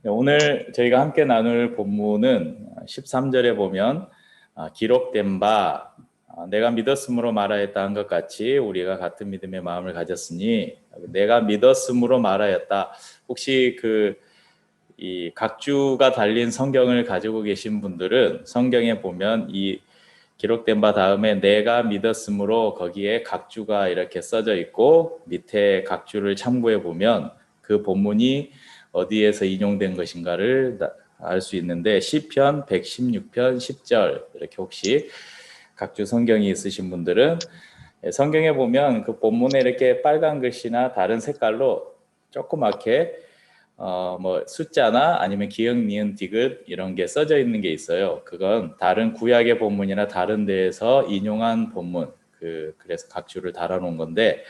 네, 오늘 저희가 함께 나눌 본문은 13절에 보면 기록된 바 내가 믿었으므로 말하였다 한 것 같이 우리가 같은 믿음의 마음을 가졌으니 내가 믿었으므로 말하였다. 혹시 이 각주가 달린 성경을 가지고 계신 분들은 성경에 보면 이 기록된 바 다음에 내가 믿었으므로 거기에 각주가 이렇게 써져 있고 밑에 각주를 참고해 보면 그 본문이 어디에서 인용된 것인가를 알 수 있는데 시편 116편 10절 이렇게 혹시 각주 성경이 있으신 분들은 성경에 보면 그 본문에 이렇게 빨간 글씨나 다른 색깔로 조그맣게 뭐 숫자나 아니면 기역, 니은, 디귿 이런 게 써져 있는 게 있어요. 그건 다른 구약의 본문이나 다른 데에서 인용한 본문, 그래서 각주를 달아놓은 건데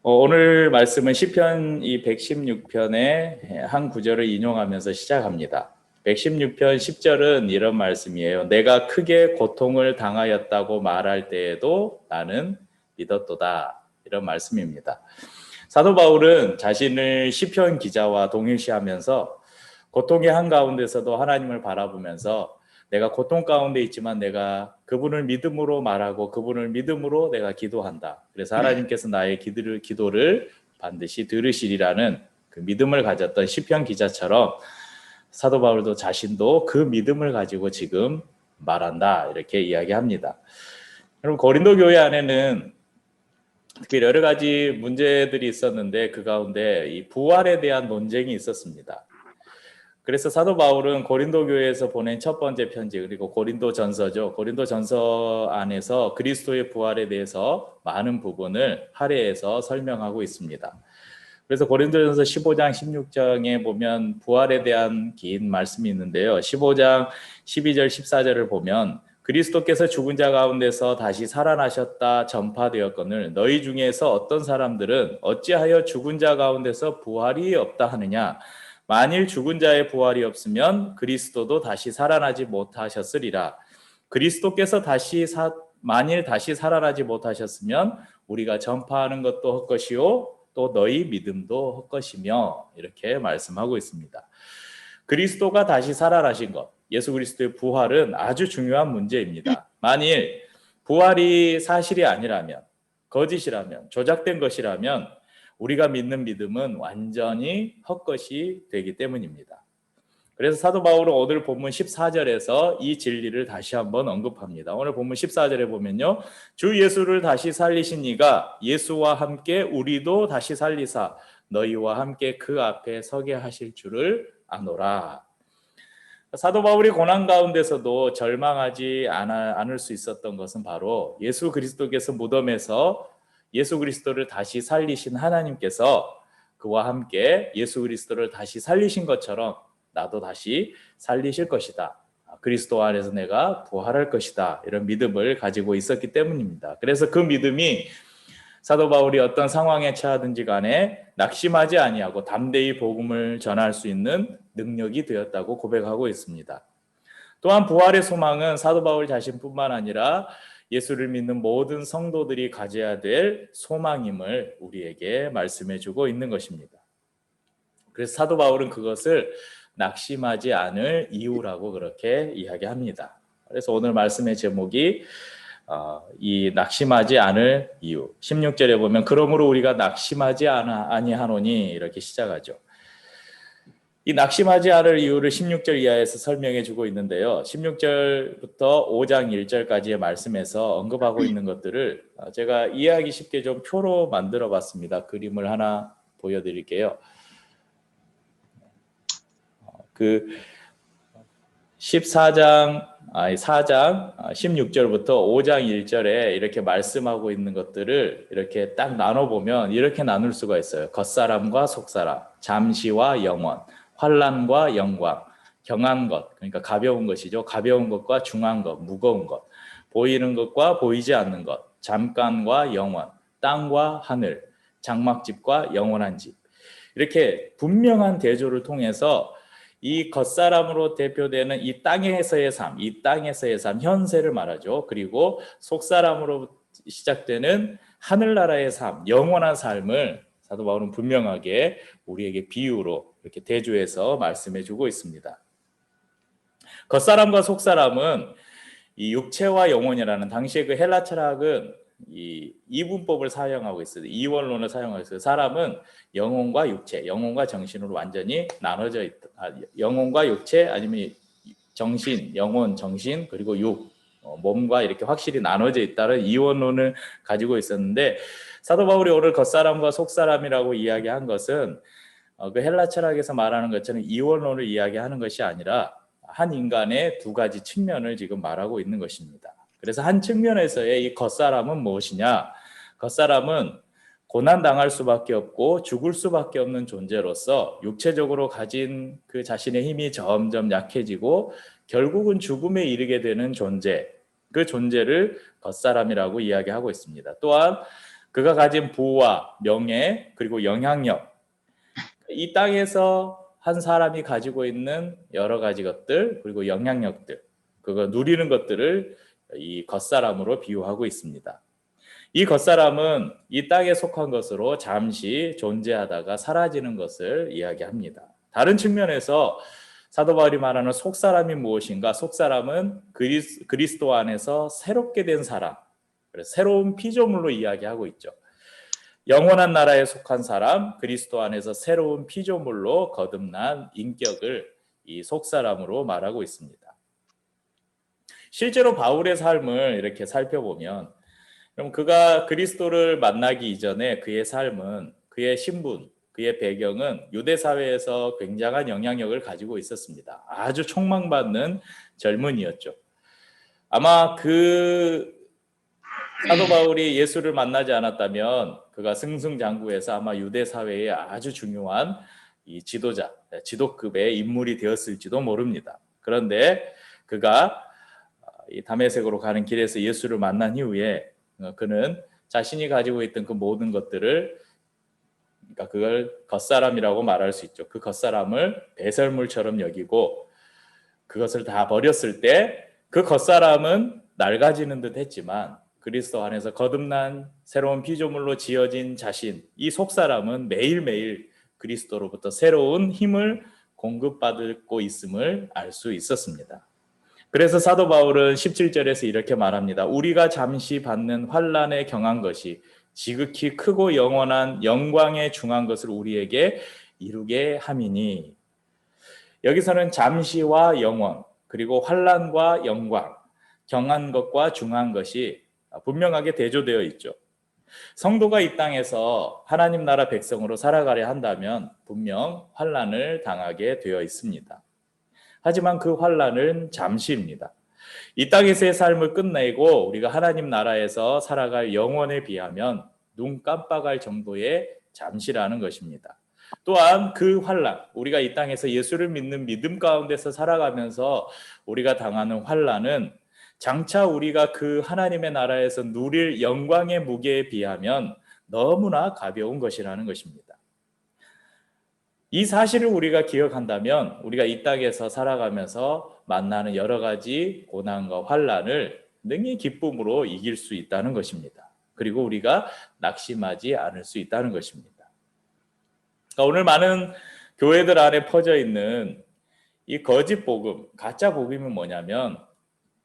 오늘 말씀은 시편 이 116편의 한 구절을 인용하면서 시작합니다. 116편 10절은 이런 말씀이에요. 내가 크게 고통을 당하였다고 말할 때에도 나는 믿었도다. 이런 말씀입니다. 사도 바울은 자신을 시편 기자와 동일시하면서 고통의 한가운데서도 하나님을 바라보면서 내가 고통 가운데 있지만 내가 그분을 믿음으로 말하고 그분을 믿음으로 내가 기도한다. 그래서 하나님께서 나의 기도를 반드시 들으시리라는 그 믿음을 가졌던 시편 기자처럼 사도 바울도 자신도 그 믿음을 가지고 지금 말한다. 이렇게 이야기합니다. 여러분 고린도 교회 안에는 특히 여러 가지 문제들이 있었는데 그 가운데 이 부활에 대한 논쟁이 있었습니다. 그래서 사도 바울은 고린도 교회에서 보낸 첫 번째 편지 그리고 고린도 전서죠. 고린도 전서 안에서 그리스도의 부활에 대해서 많은 부분을 할애해서 설명하고 있습니다. 그래서 고린도전서 15장 16장에 보면 부활에 대한 긴 말씀이 있는데요. 15장 12절 14절을 보면 그리스도께서 죽은 자 가운데서 다시 살아나셨다 전파되었거늘 너희 중에서 어떤 사람들은 어찌하여 죽은 자 가운데서 부활이 없다 하느냐. 만일 죽은 자의 부활이 없으면 그리스도도 다시 살아나지 못하셨으리라. 그리스도께서 만일 다시 살아나지 못하셨으면 우리가 전파하는 것도 헛것이요 또 너희 믿음도 헛것이며 이렇게 말씀하고 있습니다. 그리스도가 다시 살아나신 것, 예수 그리스도의 부활은 아주 중요한 문제입니다. 만일 부활이 사실이 아니라면, 거짓이라면, 조작된 것이라면 우리가 믿는 믿음은 완전히 헛것이 되기 때문입니다. 그래서 사도 바울은 오늘 본문 14절에서 이 진리를 다시 한번 언급합니다. 오늘 본문 14절에 보면요. 주 예수를 다시 살리신 이가 예수와 함께 우리도 다시 살리사 너희와 함께 그 앞에 서게 하실 줄을 아노라. 사도 바울이 고난 가운데서도 절망하지 않을 수 있었던 것은 바로 예수 그리스도께서 무덤에서 예수 그리스도를 다시 살리신 하나님께서 그와 함께 예수 그리스도를 다시 살리신 것처럼 나도 다시 살리실 것이다. 그리스도 안에서 내가 부활할 것이다. 이런 믿음을 가지고 있었기 때문입니다. 그래서 그 믿음이 사도 바울이 어떤 상황에 처하든지 간에 낙심하지 아니하고 담대히 복음을 전할 수 있는 능력이 되었다고 고백하고 있습니다. 또한 부활의 소망은 사도 바울 자신뿐만 아니라 예수를 믿는 모든 성도들이 가져야 될 소망임을 우리에게 말씀해 주고 있는 것입니다. 그래서 사도 바울은 그것을 낙심하지 않을 이유라고 그렇게 이야기합니다. 그래서 오늘 말씀의 제목이 이 낙심하지 않을 이유. 16절에 보면 그러므로 우리가 낙심하지 아니하노니 이렇게 시작하죠. 이 낙심하지 않을 이유를 16절 이하에서 설명해 주고 있는데요. 16절부터 5장 1절까지의 말씀에서 언급하고 있는 것들을 제가 이해하기 쉽게 좀 표로 만들어 봤습니다. 그림을 하나 보여드릴게요. 4장 16절부터 5장 1절에 이렇게 말씀하고 있는 것들을 이렇게 딱 나눠보면 이렇게 나눌 수가 있어요. 겉사람과 속사람, 잠시와 영원, 환난과 영광, 경한 것, 그러니까 가벼운 것이죠. 가벼운 것과 중한 것, 무거운 것, 보이는 것과 보이지 않는 것, 잠깐과 영원, 땅과 하늘, 장막집과 영원한 집. 이렇게 분명한 대조를 통해서 이 겉사람으로 대표되는 이 땅에서의 삶, 현세를 말하죠. 그리고 속사람으로 시작되는 하늘나라의 삶, 영원한 삶을 사도 바울은 분명하게 우리에게 비유로 이렇게 대조해서 말씀해주고 있습니다. 겉사람과 속사람은 이 육체와 영혼이라는 당시의 그 헬라 철학은 이 이분법을 사용하고 있어요. 이원론을 사용하고 있어요. 사람은 영혼과 육체, 영혼과 정신으로 완전히 나눠져 있다. 영혼과 육체 아니면 정신, 영혼, 정신 그리고 몸과 이렇게 확실히 나눠져 있다는 이원론을 가지고 있었는데 사도 바울이 오늘 겉사람과 속사람이라고 이야기한 것은 그 헬라 철학에서 말하는 것처럼 이원론을 이야기하는 것이 아니라 한 인간의 두 가지 측면을 지금 말하고 있는 것입니다. 그래서 한 측면에서의 이 겉사람은 무엇이냐? 겉사람은 고난당할 수밖에 없고 죽을 수밖에 없는 존재로서 육체적으로 가진 그 자신의 힘이 점점 약해지고 결국은 죽음에 이르게 되는 존재, 그 존재를 겉사람이라고 이야기하고 있습니다. 또한 그가 가진 부와 명예 그리고 영향력, 이 땅에서 한 사람이 가지고 있는 여러 가지 것들 그리고 영향력들, 그거 누리는 것들을 이 겉사람으로 비유하고 있습니다. 이 겉사람은 이 땅에 속한 것으로 잠시 존재하다가 사라지는 것을 이야기합니다. 다른 측면에서 사도 바울이 말하는 속사람이 무엇인가? 속사람은 그리스도 안에서 새롭게 된 사람, 새로운 피조물로 이야기하고 있죠. 영원한 나라에 속한 사람, 그리스도 안에서 새로운 피조물로 거듭난 인격을 이 속사람으로 말하고 있습니다. 실제로 바울의 삶을 이렇게 살펴보면 그럼 그가 그리스도를 만나기 이전에 그의 삶은, 그의 신분, 그의 배경은 유대 사회에서 굉장한 영향력을 가지고 있었습니다. 아주 촉망받는 젊은이였죠. 아마 그 사도 바울이 예수를 만나지 않았다면 그가 승승장구해서 아마 유대 사회의 아주 중요한 이 지도자, 지도급의 인물이 되었을지도 모릅니다. 그런데 그가 이 다메섹으로 가는 길에서 예수를 만난 이후에 그는 자신이 가지고 있던 그 모든 것들을, 그러니까 그걸 겉사람이라고 말할 수 있죠. 그 겉사람을 배설물처럼 여기고 그것을 다 버렸을 때 그 겉사람은 낡아지는 듯 했지만 그리스도 안에서 거듭난 새로운 피조물로 지어진 자신, 이 속사람은 매일매일 그리스도로부터 새로운 힘을 공급받고 있음을 알 수 있었습니다. 그래서 사도 바울은 17절에서 이렇게 말합니다. 우리가 잠시 받는 환난에 경한 것이 지극히 크고 영원한 영광에 중한 것을 우리에게 이루게 함이니. 여기서는 잠시와 영원, 그리고 환난과 영광, 경한 것과 중한 것이 분명하게 대조되어 있죠. 성도가 이 땅에서 하나님 나라 백성으로 살아가려 한다면 분명 환난을 당하게 되어 있습니다. 하지만 그 환난은 잠시입니다. 이 땅에서의 삶을 끝내고 우리가 하나님 나라에서 살아갈 영원에 비하면 눈 깜빡할 정도의 잠시라는 것입니다. 또한 그 환난, 우리가 이 땅에서 예수를 믿는 믿음 가운데서 살아가면서 우리가 당하는 환난은 장차 우리가 그 하나님의 나라에서 누릴 영광의 무게에 비하면 너무나 가벼운 것이라는 것입니다. 이 사실을 우리가 기억한다면 우리가 이 땅에서 살아가면서 만나는 여러 가지 고난과 환난을 능히 기쁨으로 이길 수 있다는 것입니다. 그리고 우리가 낙심하지 않을 수 있다는 것입니다. 그러니까 오늘 많은 교회들 안에 퍼져 있는 이 거짓 복음, 가짜 복음이 뭐냐면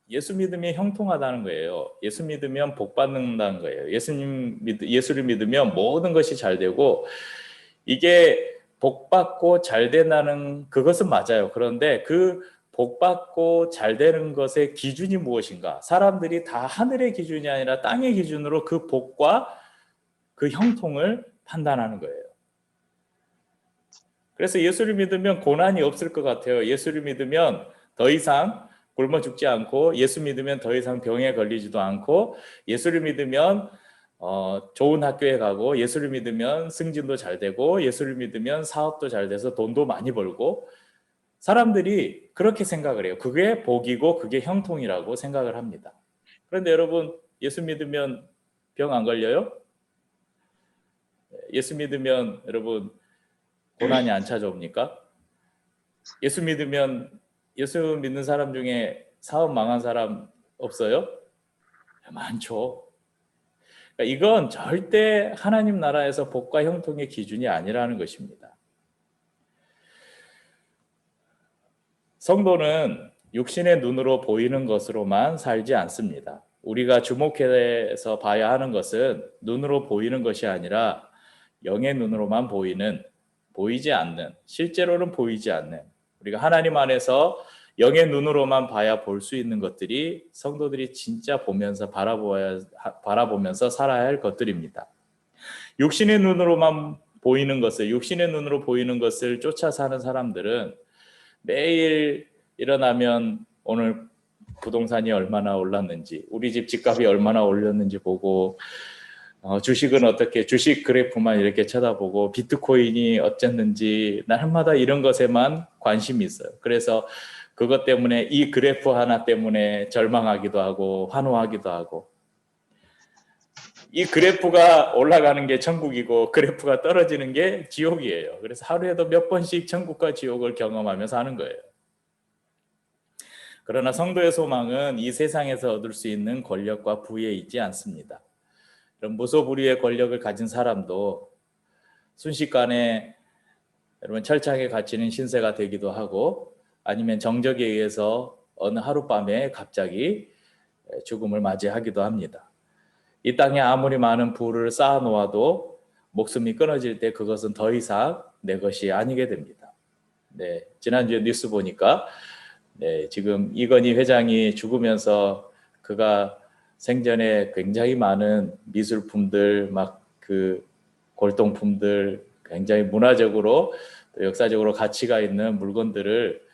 예수 믿으면 형통하다는 거예요. 예수 믿으면 복 받는다는 거예요. 예수를 믿으면 모든 것이 잘 되고, 이게 복 받고 잘 된다는 그것은 맞아요. 그런데 그 복 받고 잘 되는 것의 기준이 무엇인가? 사람들이 다 하늘의 기준이 아니라 땅의 기준으로 그 복과 그 형통을 판단하는 거예요. 그래서 예수를 믿으면 고난이 없을 것 같아요. 예수를 믿으면 더 이상 굶어 죽지 않고, 예수 믿으면 더 이상 병에 걸리지도 않고, 예수를 믿으면 좋은 학교에 가고, 예수를 믿으면 승진도 잘 되고, 예수를 믿으면 사업도 잘 돼서 돈도 많이 벌고, 사람들이 그렇게 생각을 해요. 그게 복이고 그게 형통이라고 생각을 합니다. 그런데 여러분, 예수 믿으면 병 안 걸려요? 예수 믿으면 여러분 고난이 안 찾아옵니까? 예수 믿는 사람 중에 사업 망한 사람 없어요? 많죠. 그러니까 이건 절대 하나님 나라에서 복과 형통의 기준이 아니라는 것입니다. 성도는 육신의 눈으로 보이는 것으로만 살지 않습니다. 우리가 주목해서 봐야 하는 것은 눈으로 보이는 것이 아니라 영의 눈으로만 보이는, 보이지 않는, 실제로는 보이지 않는, 우리가 하나님 안에서 영의 눈으로만 봐야 볼 수 있는 것들이 성도들이 진짜 보면서 바라보면서 살아야 할 것들입니다. 육신의 눈으로만 보이는 것을, 육신의 눈으로 보이는 것을 쫓아 사는 사람들은 매일 일어나면 오늘 부동산이 얼마나 올랐는지, 우리 집 집값이 얼마나 올렸는지 보고, 주식은 어떻게, 주식 그래프만 이렇게 쳐다보고, 비트코인이 어쨌는지 날마다 이런 것에만 관심이 있어요. 그래서 그것 때문에, 이 그래프 하나 때문에 절망하기도 하고 환호하기도 하고, 이 그래프가 올라가는 게 천국이고 그래프가 떨어지는 게 지옥이에요. 그래서 하루에도 몇 번씩 천국과 지옥을 경험하면서 하는 거예요. 그러나 성도의 소망은 이 세상에서 얻을 수 있는 권력과 부에 있지 않습니다. 이런 무소불위의 권력을 가진 사람도 순식간에 여러분 철창에 갇히는 신세가 되기도 하고, 아니면 정적에 의해서 어느 하룻밤에 갑자기 죽음을 맞이하기도 합니다. 이 땅에 아무리 많은 부를 쌓아 놓아도 목숨이 끊어질 때 그것은 더 이상 내 것이 아니게 됩니다. 네, 지난주에 뉴스 보니까 지금 이건희 회장이 죽으면서 그가 생전에 굉장히 많은 미술품들, 막 그 골동품들, 굉장히 문화적으로 또 역사적으로 가치가 있는 물건들을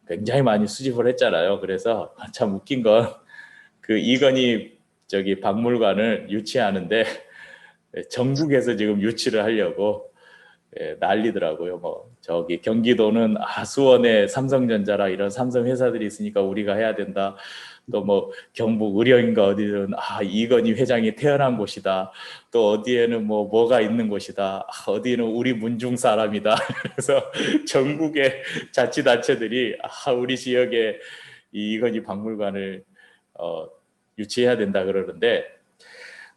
굉장히 많이 수집을 했잖아요. 그래서 참 웃긴 건 그 이건희 박물관을 유치하는데 전국에서 지금 유치를 하려고 난리더라고요. 뭐 경기도는 수원에 삼성전자라 이런 삼성 회사들이 있으니까 우리가 해야 된다. 또 뭐 경북 의령인가 어디는 이건희 회장이 태어난 곳이다. 또 어디에는 뭐가 있는 곳이다. 어디는 우리 문중 사람이다. 그래서 전국의 자치단체들이 우리 지역에 이건희 박물관을 유치해야 된다 그러는데,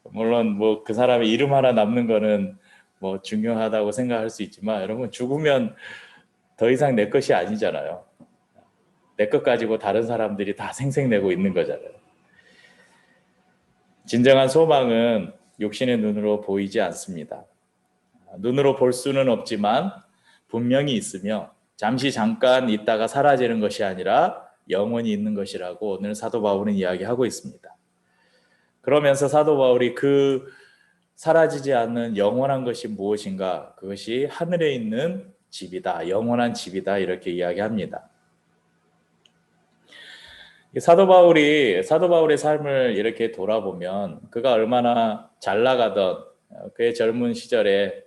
물론 그 사람의 이름 하나 남는 거는 중요하다고 생각할 수 있지만, 여러분 죽으면 더 이상 내 것이 아니잖아요. 내 것 가지고 다른 사람들이 다 생색내고 있는 거잖아요. 진정한 소망은 육신의 눈으로 보이지 않습니다. 눈으로 볼 수는 없지만 분명히 있으며 잠깐 있다가 사라지는 것이 아니라 영원히 있는 것이라고 오늘 사도 바울은 이야기하고 있습니다. 그러면서 사도 바울이 그 사라지지 않는 영원한 것이 무엇인가? 그것이 하늘에 있는 집이다, 영원한 집이다, 이렇게 이야기합니다. 사도 바울의 삶을 이렇게 돌아보면 그가 얼마나 잘 나가던, 그의 젊은 시절에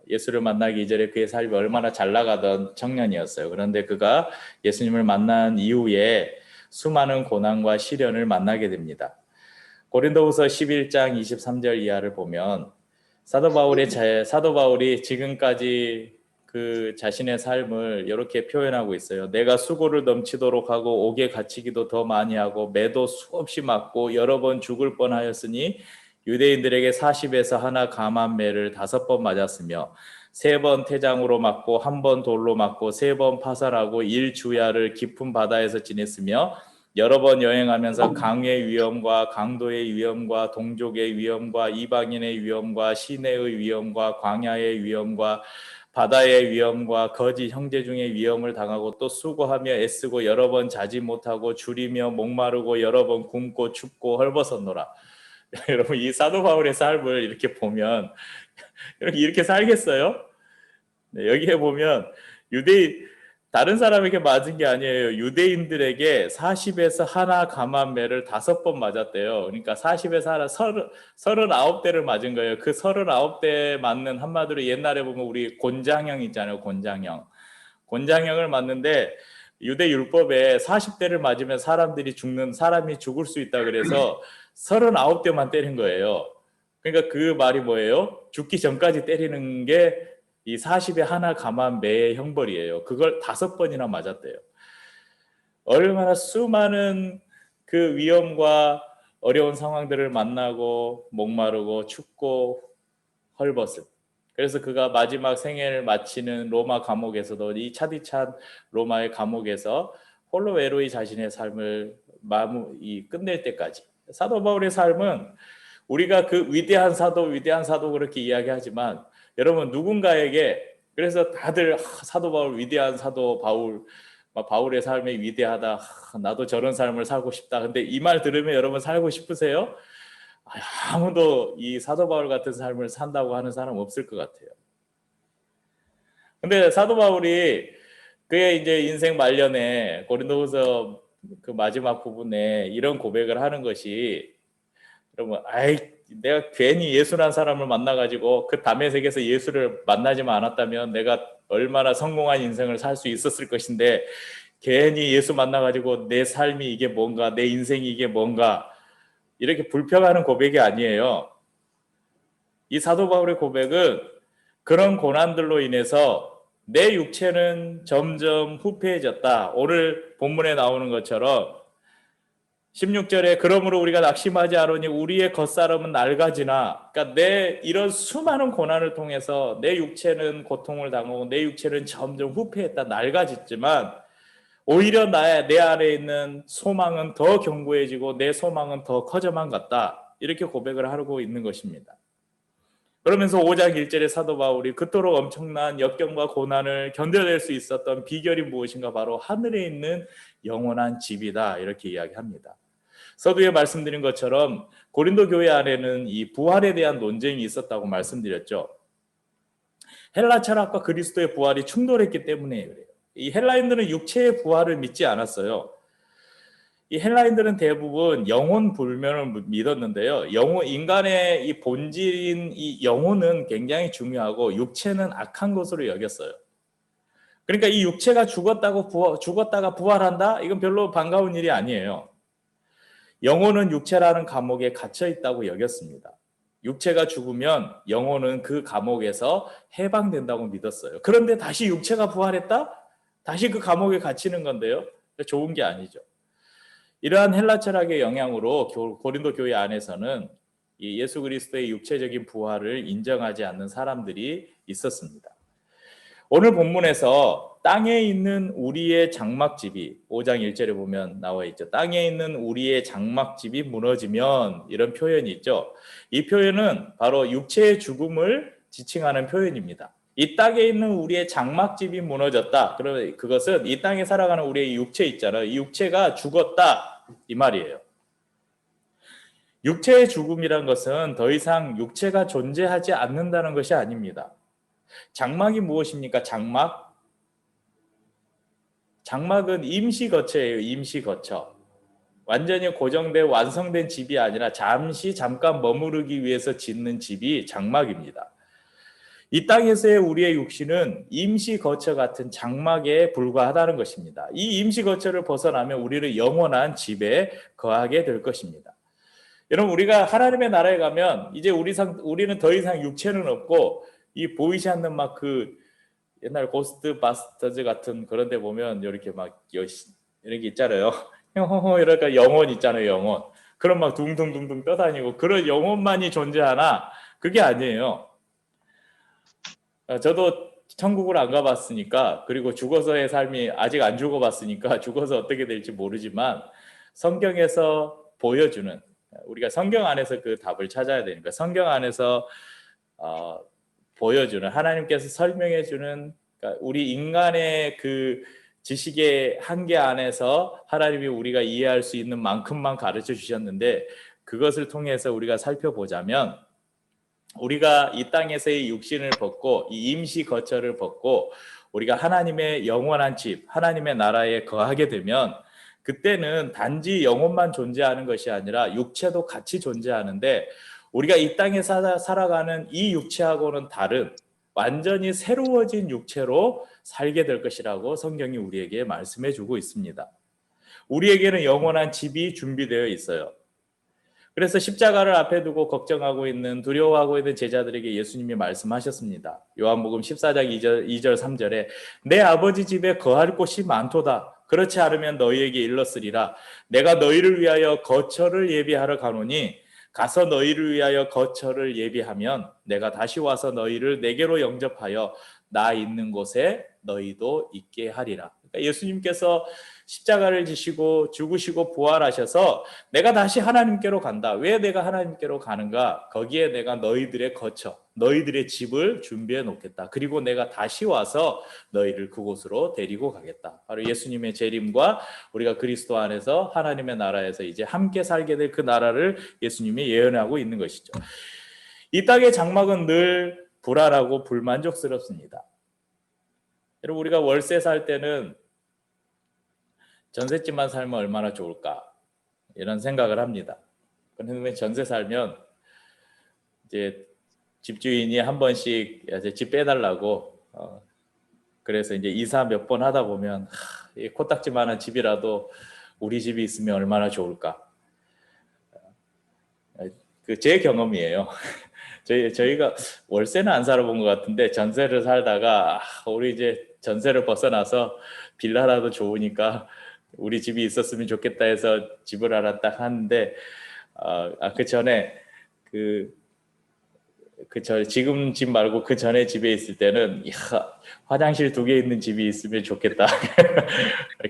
예수를 만나기 이전에 그의 삶이 얼마나 잘 나가던 청년이었어요. 그런데 그가 예수님을 만난 이후에 수많은 고난과 시련을 만나게 됩니다. 고린도후서 11장 23절 이하를 보면 사도 바울이 지금까지 그 자신의 삶을 이렇게 표현하고 있어요. 내가 수고를 넘치도록 하고 옥에 갇히기도 더 많이 하고 매도 수없이 맞고 여러 번 죽을 뻔하였으니 유대인들에게 40에서 하나 감한 매를 5번 맞았으며 3번 태장으로 맞고 1번 돌로 맞고 3번 파살하고 1주야를 깊은 바다에서 지냈으며 여러 번 여행하면서 강의 위험과 강도의 위험과 동족의 위험과 이방인의 위험과 시내의 위험과 광야의 위험과 바다의 위험과 거짓 형제 중의 위험을 당하고 또 수고하며 애쓰고 여러 번 자지 못하고 줄이며 목마르고 여러 번 굶고 춥고 헐벗었노라. 여러분 이 사도 바울의 삶을 이렇게 보면 이렇게 살겠어요? 네, 여기에 보면 다른 사람에게 맞은 게 아니에요. 유대인들에게 40에서 하나 감한 매를 5번 맞았대요. 그러니까 40에서 하나 39대를 맞은 거예요. 그 39대 맞는, 한마디로 옛날에 보면 우리 곤장형 있잖아요. 곤장형을 맞는데 유대 율법에 40대를 맞으면 사람이 죽을 수 있다 그래서 39대만 때린 거예요. 그러니까 그 말이 뭐예요? 죽기 전까지 때리는 게 이 40에 하나 감한 매의 형벌이에요. 그걸 5번이나 맞았대요. 얼마나 수많은 그 위험과 어려운 상황들을 만나고 목마르고 춥고 헐벗은, 그래서 그가 마지막 생애를 마치는 로마 감옥에서도 이 차디찬 로마의 감옥에서 홀로 외로이 자신의 삶을 끝낼 때까지, 사도 바울의 삶은 우리가 그 위대한 사도 그렇게 이야기하지만 여러분 누군가에게, 그래서 다들 사도 바울, 위대한 사도 바울, 바울의 삶이 위대하다, 나도 저런 삶을 살고 싶다. 근데 이 말 들으면 여러분 살고 싶으세요? 아무도 이 사도 바울 같은 삶을 산다고 하는 사람 없을 것 같아요. 근데 사도 바울이 그의 이제 인생 말년에 고린도후서 그 마지막 부분에 이런 고백을 하는 것이, 여러분, 내가 괜히 예수라는 사람을 만나가지고 그 담의 세계에서 예수를 만나지만 않았다면 내가 얼마나 성공한 인생을 살 수 있었을 것인데, 괜히 예수 만나가지고 내 삶이 이게 뭔가, 내 인생이 이게 뭔가, 이렇게 불평하는 고백이 아니에요. 이 사도 바울의 고백은 그런 고난들로 인해서 내 육체는 점점 후패해졌다. 오늘 본문에 나오는 것처럼 16절에 그러므로 우리가 낙심하지 않으니 우리의 겉사람은 낡아지나, 그러니까 내 이런 수많은 고난을 통해서 내 육체는 고통을 당하고 내 육체는 점점 후패했다, 낡아졌지만 오히려 내 안에 있는 소망은 더 견고해지고 내 소망은 더 커져만 갔다, 이렇게 고백을 하고 있는 것입니다. 그러면서 5장 1절에 사도 바울이 그토록 엄청난 역경과 고난을 견뎌낼 수 있었던 비결이 무엇인가, 바로 하늘에 있는 영원한 집이다, 이렇게 이야기합니다. 서두에 말씀드린 것처럼 고린도 교회 안에는 이 부활에 대한 논쟁이 있었다고 말씀드렸죠. 헬라 철학과 그리스도의 부활이 충돌했기 때문에 그래요. 이 헬라인들은 육체의 부활을 믿지 않았어요. 이 헬라인들은 대부분 영혼 불면을 믿었는데요. 인간의 이 본질인 이 영혼은 굉장히 중요하고 육체는 악한 것으로 여겼어요. 그러니까 이 육체가 죽었다가 부활한다? 이건 별로 반가운 일이 아니에요. 영혼은 육체라는 감옥에 갇혀 있다고 여겼습니다. 육체가 죽으면 영혼은 그 감옥에서 해방된다고 믿었어요. 그런데 다시 육체가 부활했다? 다시 그 감옥에 갇히는 건데요. 좋은 게 아니죠. 이러한 헬라 철학의 영향으로 고린도 교회 안에서는 이 예수 그리스도의 육체적인 부활을 인정하지 않는 사람들이 있었습니다. 오늘 본문에서 땅에 있는 우리의 장막집이, 5장 1절에 보면 나와 있죠. 땅에 있는 우리의 장막집이 무너지면, 이런 표현이 있죠. 이 표현은 바로 육체의 죽음을 지칭하는 표현입니다. 이 땅에 있는 우리의 장막집이 무너졌다. 그러면 그것은 이 땅에 살아가는 우리의 육체 있잖아요. 이 육체가 죽었다, 이 말이에요. 육체의 죽음이란 것은 더 이상 육체가 존재하지 않는다는 것이 아닙니다. 장막이 무엇입니까? 장막은 임시거처예요. 임시거처. 완전히 고정된 완성된 집이 아니라 잠깐 머무르기 위해서 짓는 집이 장막입니다. 이 땅에서의 우리의 육신은 임시거처 같은 장막에 불과하다는 것입니다. 이 임시거처를 벗어나면 우리는 영원한 집에 거하게 될 것입니다. 여러분, 우리가 하나님의 나라에 가면 이제 우리는 더 이상 육체는 없고, 이 보이지 않는 막 그 옛날 고스트바스터즈 같은 그런 데 보면 이렇게 막 이렇게 있잖아요. 이러니까 영혼 있잖아요, 영혼. 그런 막 둥둥둥둥 떠다니고 그런 영혼만이 존재하나? 그게 아니에요. 저도 천국을 안 가봤으니까, 그리고 죽어서의 삶이 아직 안 죽어봤으니까 죽어서 어떻게 될지 모르지만, 성경에서 보여주는, 우리가 성경 안에서 그 답을 찾아야 되니까 성경 안에서 보여주는, 하나님께서 설명해주는, 그러니까 우리 인간의 그 지식의 한계 안에서 하나님이 우리가 이해할 수 있는 만큼만 가르쳐 주셨는데, 그것을 통해서 우리가 살펴보자면, 우리가 이 땅에서의 육신을 벗고 이 임시 거처를 벗고 우리가 하나님의 영원한 집, 하나님의 나라에 거하게 되면, 그때는 단지 영혼만 존재하는 것이 아니라 육체도 같이 존재하는데, 우리가 이 땅에 살아가는 이 육체하고는 다른 완전히 새로워진 육체로 살게 될 것이라고 성경이 우리에게 말씀해 주고 있습니다. 우리에게는 영원한 집이 준비되어 있어요. 그래서 십자가를 앞에 두고 걱정하고 있는, 두려워하고 있는 제자들에게 예수님이 말씀하셨습니다. 요한복음 14장 2절 3절에 내 아버지 집에 거할 곳이 많도다. 그렇지 않으면 너희에게 일렀으리라. 내가 너희를 위하여 거처를 예비하러 가노니 가서 너희를 위하여 거처를 예비하면 내가 다시 와서 너희를 내게로 영접하여 나 있는 곳에 너희도 있게 하리라. 그러니까 예수님께서 십자가를 지시고 죽으시고 부활하셔서 내가 다시 하나님께로 간다. 왜 내가 하나님께로 가는가? 거기에 내가 너희들의 거처, 너희들의 집을 준비해 놓겠다. 그리고 내가 다시 와서 너희를 그곳으로 데리고 가겠다. 바로 예수님의 재림과 우리가 그리스도 안에서 하나님의 나라에서 이제 함께 살게 될 그 나라를 예수님이 예언하고 있는 것이죠. 이 땅의 장막은 늘 불안하고 불만족스럽습니다. 여러분, 우리가 월세 살 때는 전셋집만 살면 얼마나 좋을까 이런 생각을 합니다. 그런데 전세 살면 이제 집주인이 한 번씩 집 빼달라고 그래서 이제 이사 몇 번 하다 보면 이 코딱지만한 집이라도 우리 집이 있으면 얼마나 좋을까. 그 제 경험이에요. 저희가 월세는 안 살아본 것 같은데 전세를 살다가 우리 이제 전세를 벗어나서 빌라라도 좋으니까 우리 집이 있었으면 좋겠다 해서 집을 하나 딱 하는데 그 전에 지금 집 말고 그 전에 집에 있을 때는 화장실 2개 있는 집이 있으면 좋겠다.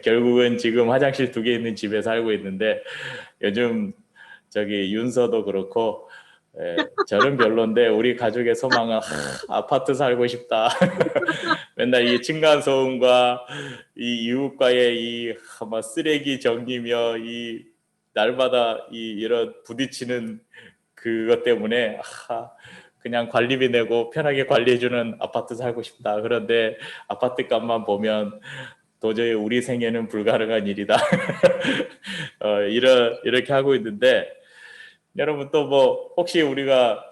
결국은 지금 화장실 2개 있는 집에 살고 있는데 요즘 저기 윤서도 그렇고 저는 별론데 우리 가족의 소망은 아파트 살고 싶다. 맨날 이 층간 소음과 이 이웃과의 이 쓰레기 정리며 이 날마다 이런 부딪히는 그것 때문에 그냥 관리비 내고 편하게 관리해주는 아파트 살고 싶다. 그런데 아파트 값만 보면 도저히 우리 생애는 불가능한 일이다. 이렇게 하고 있는데 여러분 또 뭐 혹시 우리가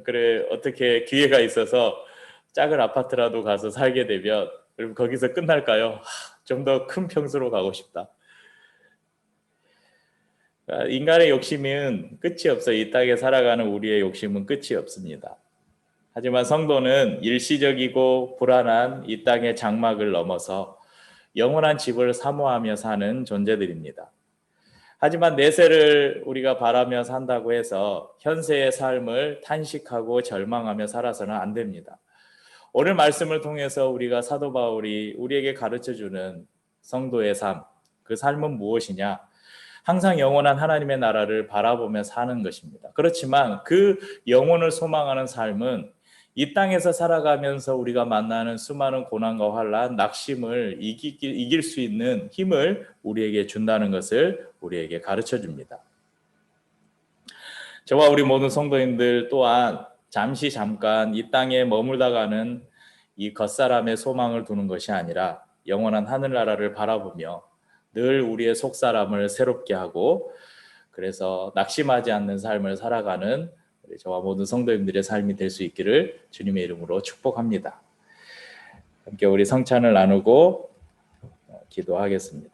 그래 어떻게 기회가 있어서 작은 아파트라도 가서 살게 되면 그럼 거기서 끝날까요? 좀 더 큰 평수로 가고 싶다. 인간의 욕심은 끝이 없어요. 이 땅에 살아가는 우리의 욕심은 끝이 없습니다. 하지만 성도는 일시적이고 불안한 이 땅의 장막을 넘어서 영원한 집을 사모하며 사는 존재들입니다. 하지만 내세를 우리가 바라며 산다고 해서 현세의 삶을 탄식하고 절망하며 살아서는 안 됩니다. 오늘 말씀을 통해서 우리가 사도 바울이 우리에게 가르쳐주는 성도의 삶, 그 삶은 무엇이냐? 항상 영원한 하나님의 나라를 바라보며 사는 것입니다. 그렇지만 그 영혼을 소망하는 삶은 이 땅에서 살아가면서 우리가 만나는 수많은 고난과 환난, 낙심을 이길 수 있는 힘을 우리에게 준다는 것을 우리에게 가르쳐 줍니다. 저와 우리 모든 성도님들 또한 잠깐 이 땅에 머물다가는 이 겉사람의 소망을 두는 것이 아니라 영원한 하늘나라를 바라보며 늘 우리의 속사람을 새롭게 하고 그래서 낙심하지 않는 삶을 살아가는 저와 모든 성도님들의 삶이 될 수 있기를 주님의 이름으로 축복합니다. 함께 우리 성찬을 나누고 기도하겠습니다.